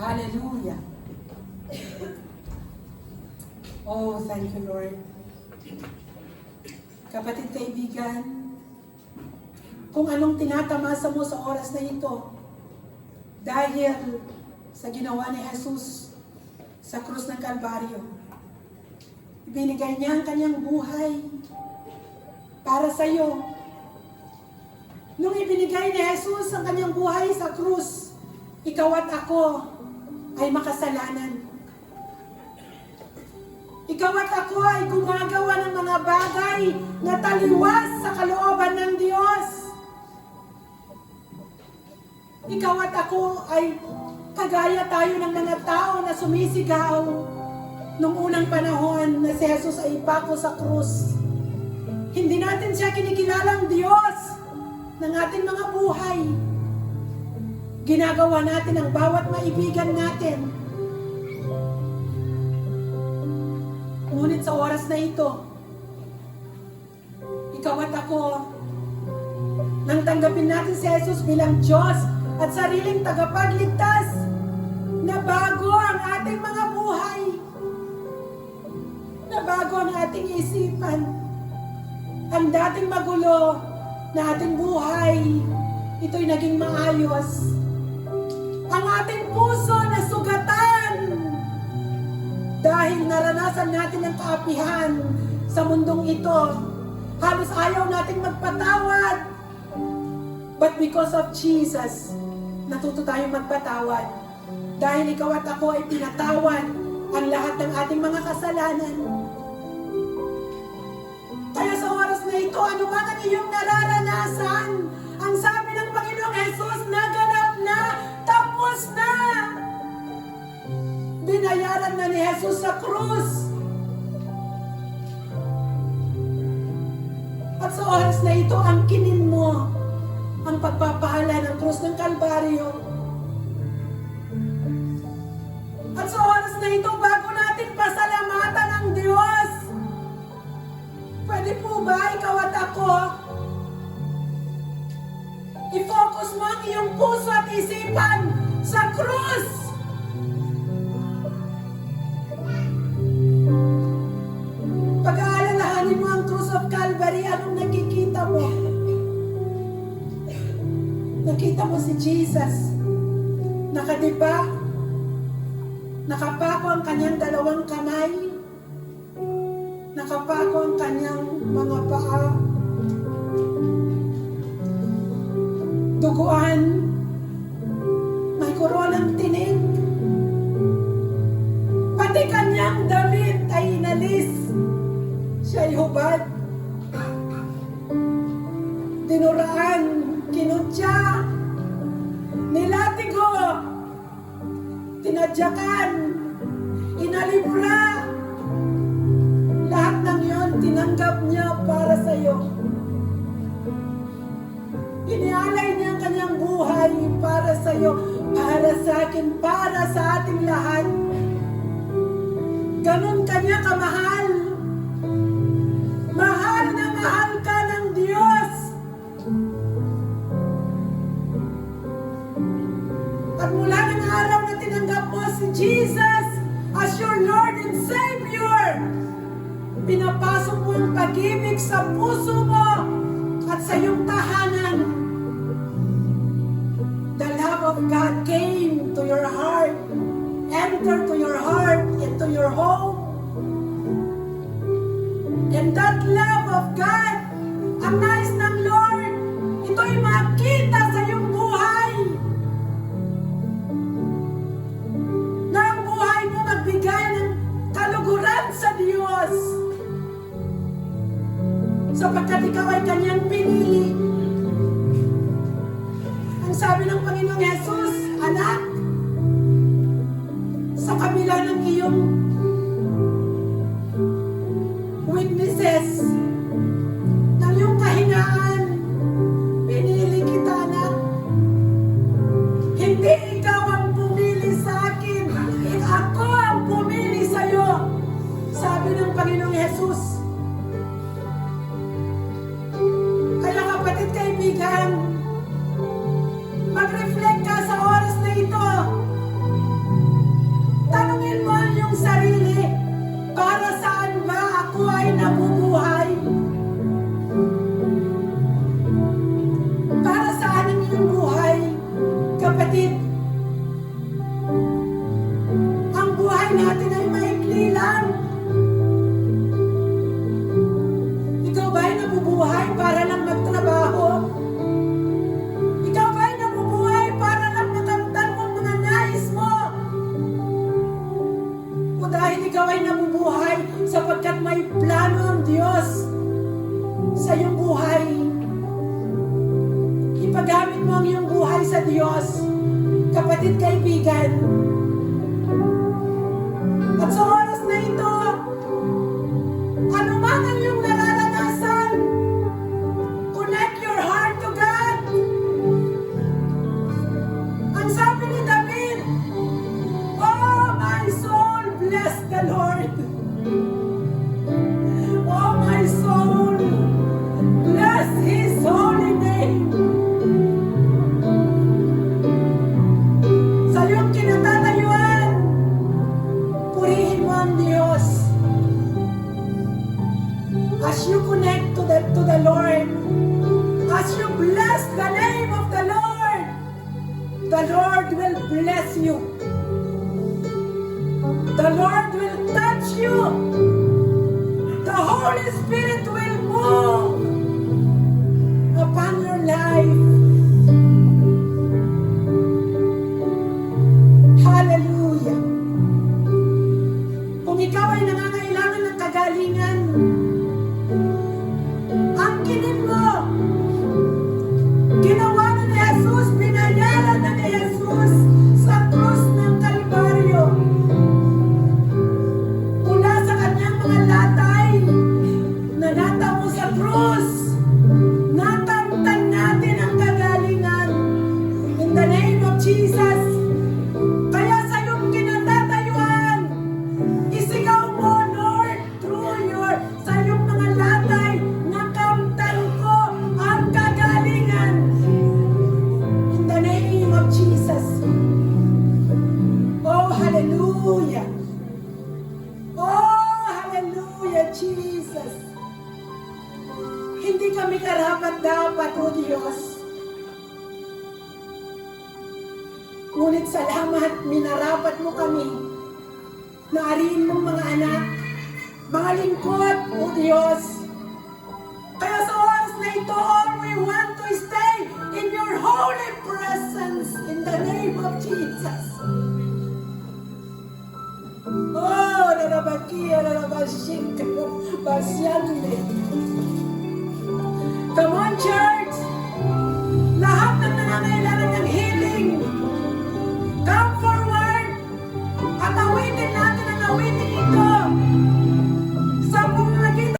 Hallelujah. Oh, thank you, Lord. Kapatid, kaibigan, kung anong tinatamasa mo sa oras na ito, dahil sa ginawa ni Jesus sa krus ng Kalbaryo, ibinigay niya ang kanyang buhay para sa iyo. Nung ibinigay ni Jesus ang kanyang buhay sa krus, ikaw at ako ay makasalanan. Ikaw at ako ay gumagawa ng mga bagay na taliwas sa kalooban ng Diyos. Ikaw at ako ay kagaya tayo ng mga tao na sumisigaw nung unang panahon na si Jesus ay ipako sa krus. Hindi natin siya kinikilalang Diyos ng ating mga buhay. Ginagawa natin ang bawat maibigan natin. Ngunit sa oras na ito, ikaw at ako, nang tanggapin natin si Jesus bilang Diyos at sariling tagapagligtas, na bago ang ating mga buhay, na bago ang ating isipan, ang dating magulo na ating buhay, ito'y naging maayos. Ang ating puso na sugatan dahil naranasan natin ang kaapihan sa mundong ito. Halos ayaw nating magpatawad. But because of Jesus, natuto tayong magpatawad. Dahil ikaw at ako ay pinatawad ang lahat ng ating mga kasalanan. Kaya sa oras na ito, ano man ang iyong nararanasan, ang sabi ng Panginoong Jesus, naganap na, tapos na. Binayaran na ni Jesus sa krus. At sa oras na ito, angkinin mo ang pagpapahala ng krus ng Kalbaryo. At sa oras na ito, bago natin pasalamatan ang Diyos, pwede po ba ikaw at ako, i-focus mo ang iyong puso at isipan sa krus? Pag-aalalahanin mo ang cross of Calvary, anong nakikita mo? Nakita mo si Jesus, nakadiba, nakapako ang kanyang dalawang kamay, nakapako ang kanyang mga paa, duguan, may koronang tinig, pati kanyang damit ay inalis, siya'y hubad, dinuraan, kinutya, nilatigo, tinadyakan, inalibra, lahat ng yon tinanggap niya para sa iyo. Inialay niya ang kanyang buhay para sa iyo, para sa akin, para sa ating lahat. Ganon kanya kamahal. Mahal na mahal ka ng Diyos. At mula ng araw na tinanggap mo si Jesus as your Lord and Savior, pinapasok mo ang pag-ibig sa puso mo at sa iyong tahanan. The love of God came to your heart, entered to your heart, into your home. And that love of God, ang nais ng Lord, ito'y makita sa iyong buhay. Na ang buhay mo magbigay ng kaluguran sa Diyos. Sapagkat ikaw ay kanyang pinili. Ang sabi ng Panginoong Jesus, anak, sa kabila ng iyong weaknesses, ng iyong kahinaan, pinili kita, anak. Hindi ikaw ang pumili sa akin, ako ang pumili sa iyo, sabi ng Panginoong Jesus. Kaya kapatid, kaibigan, mag-reflect ka sa oras na ito. natin ay maikli lang. Ikaw ba'y nabubuhay para lang magtrabaho? Ikaw ba'y nabubuhay para lang makamtan mo ang mga nais mo? O dahil ikaw ay nabubuhay sapagkat may plano ang Diyos sa iyong buhay, ipagamit mo ang iyong buhay sa Diyos, kapatid, kaibigan. At sa oras na ito, ano man ang iyong nararanasan, connect your heart to God. Ang sabi ni David, "Oh, my soul, bless the Lord. Oh, my soul, bless His holy name." Sa iyong kinatatayuan, purihin mo ang Diyos. As you connect to the Lord, as you bless the name of the Lord will bless you. The Lord will touch you. The Holy Spirit will move upon your life. Hallelujah. Kung ikaw ay nangangailangan ng kagalingan, angkinin mo. Ginawa na ni Jesus, binayaran na ni Jesus sa krus ng Kalbaryo. Mula sa kanyang mga latay na natamo sa krus, natamtan natin ang kagalingan. In the name of Jesus. Kaya sa iyong kinatatayuan, isigaw mo, Lord, sa iyong mga latay, nakamtan ko ang kagalingan. In the name of Jesus. Oh, hallelujah. Oh, hallelujah, Jesus. Hindi kami karapat-dapat, O Diyos. Ngunit salamat, minarapat mo kami. Naariin mong mga anak, mga lingkod, O Diyos. Kaya sa oras na ito, all we want to stay in your holy presence in the name of Jesus. Oh, narabakia, narabashik, basyande. Come on, church.